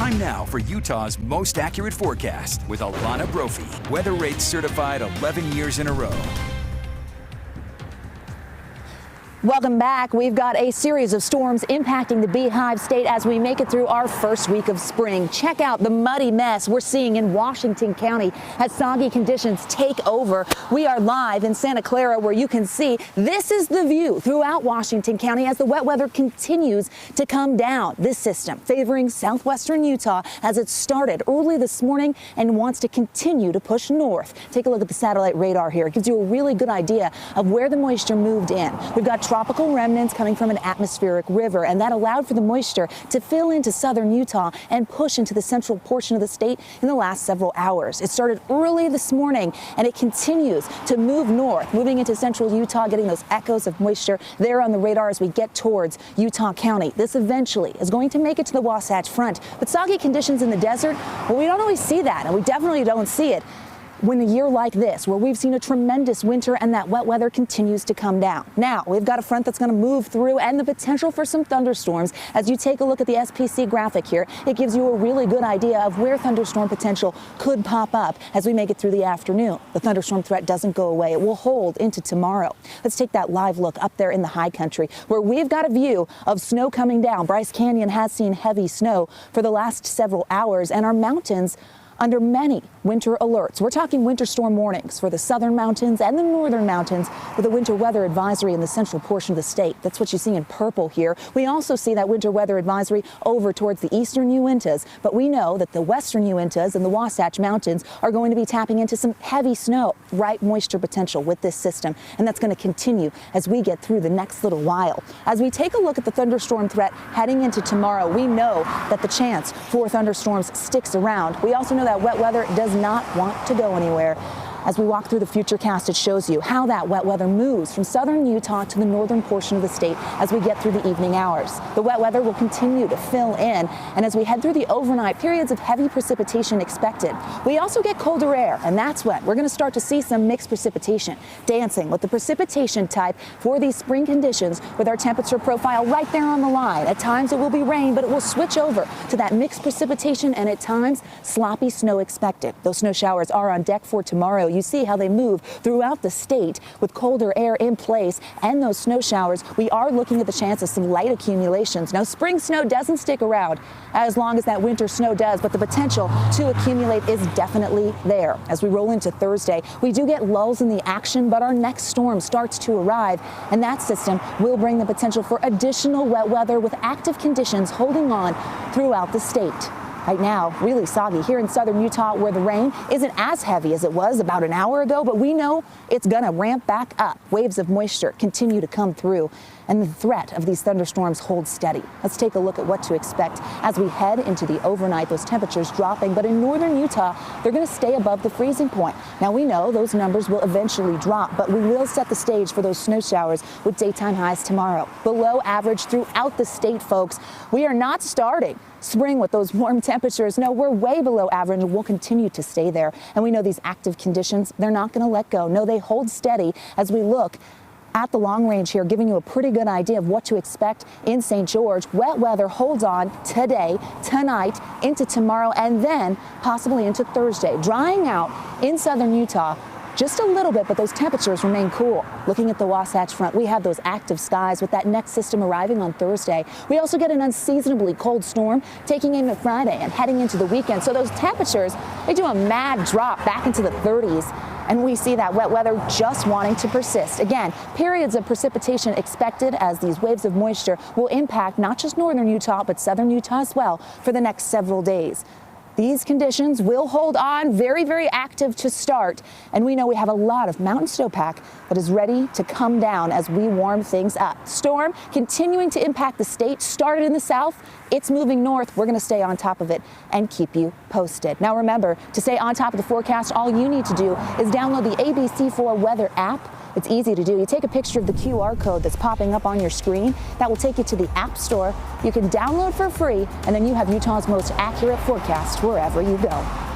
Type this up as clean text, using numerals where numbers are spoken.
Time now for Utah's most accurate forecast with Alana Brophy. Weather rates certified 11 years in a row. Welcome back. We've got a series of storms impacting the Beehive State as we make it through our first week of spring. Check out the muddy mess we're seeing in Washington County as soggy conditions take over. We are live in Santa Clara where you can see this is the view throughout Washington County as the wet weather continues to come down. This system favoring southwestern Utah as it started early this morning and wants to continue to push north. Take a look at the satellite radar here. It gives you a really good idea of where the moisture moved in. We've got tropical remnants coming from an atmospheric river, and that allowed for the moisture to fill into southern Utah and push into the central portion of the state in the last several hours. It started early this morning and it continues to move north, moving into central Utah, getting those echoes of moisture there on the radar as we get towards Utah County. This eventually is going to make it to the Wasatch Front, but soggy conditions in the desert, well, we don't always see that, and we definitely don't see it when a year like this, where we've seen a tremendous winter and that wet weather continues to come down. Now, we've got a front that's going to move through and the potential for some thunderstorms. As you take a look at the SPC graphic here, it gives you a really good idea of where thunderstorm potential could pop up as we make it through the afternoon. The thunderstorm threat doesn't go away. It will hold into tomorrow. Let's take that live look up there in the high country where we've got a view of snow coming down. Bryce Canyon has seen heavy snow for the last several hours, and our mountains under many winter alerts. We're talking winter storm warnings for the southern mountains and the northern mountains with a winter weather advisory in the central portion of the state. That's what you see in purple here. We also see that winter weather advisory over towards the eastern Uintas, but we know that the western Uintas and the Wasatch Mountains are going to be tapping into some heavy snow, right moisture potential with this system, and that's going to continue as we get through the next little while. As we take a look at the thunderstorm threat heading into tomorrow, we know that the chance for thunderstorms sticks around. We also know that wet weather does not want to go anywhere. As we walk through the Futurecast, it shows you how that wet weather moves from southern Utah to the northern portion of the state as we get through the evening hours. The wet weather will continue to fill in, and as we head through the overnight, periods of heavy precipitation expected. We also get colder air, and that's when we're going to start to see some mixed precipitation, dancing with the precipitation type for these spring conditions with our temperature profile right there on the line. At times it will be rain, but it will switch over to that mixed precipitation, and at times sloppy snow expected. Those snow showers are on deck for tomorrow. You see how they move throughout the state with colder air in place and those snow showers. We are looking at the chance of some light accumulations. Now, spring snow doesn't stick around as long as that winter snow does, but the potential to accumulate is definitely there. As we roll into Thursday, we do get lulls in the action, but our next storm starts to arrive, and that system will bring the potential for additional wet weather with active conditions holding on throughout the state. Right now, really soggy here in southern Utah where the rain isn't as heavy as it was about an hour ago, but we know it's going to ramp back up. Waves of moisture continue to come through, and the threat of these thunderstorms holds steady. Let's take a look at what to expect as we head into the overnight. Those temperatures dropping, but in northern Utah, they're going to stay above the freezing point. Now, we know those numbers will eventually drop, but we will set the stage for those snow showers with daytime highs tomorrow. Below average throughout the state, folks. We are not starting spring with those warm temperatures. No, we're way below average and we'll continue to stay there. And we know these active conditions, they're not going to let go. No, they hold steady as we look at the long range here, giving you a pretty good idea of what to expect in St. George. Wet weather holds on today, tonight, into tomorrow, and then possibly into Thursday. Drying out in southern Utah just a little bit, but those temperatures remain cool. Looking at the Wasatch Front, we have those active skies with that next system arriving on Thursday. We also get an unseasonably cold storm taking into Friday and heading into the weekend. So those temperatures, they do a mad drop back into the 30s. And we see that wet weather just wanting to persist. Again, periods of precipitation expected as these waves of moisture will impact not just northern Utah, but southern Utah as well for the next several days. These conditions will hold on, very, very active to start. And we know we have a lot of mountain snowpack that is ready to come down as we warm things up. Storm continuing to impact the state, started in the south. It's moving north. We're going to stay on top of it and keep you posted. Now, remember, to stay on top of the forecast, all you need to do is download the ABC4 Weather app. It's easy to do. You take a picture of the QR code that's popping up on your screen. That will take you to the App Store. You can download for free, and then you have Utah's most accurate forecast wherever you go.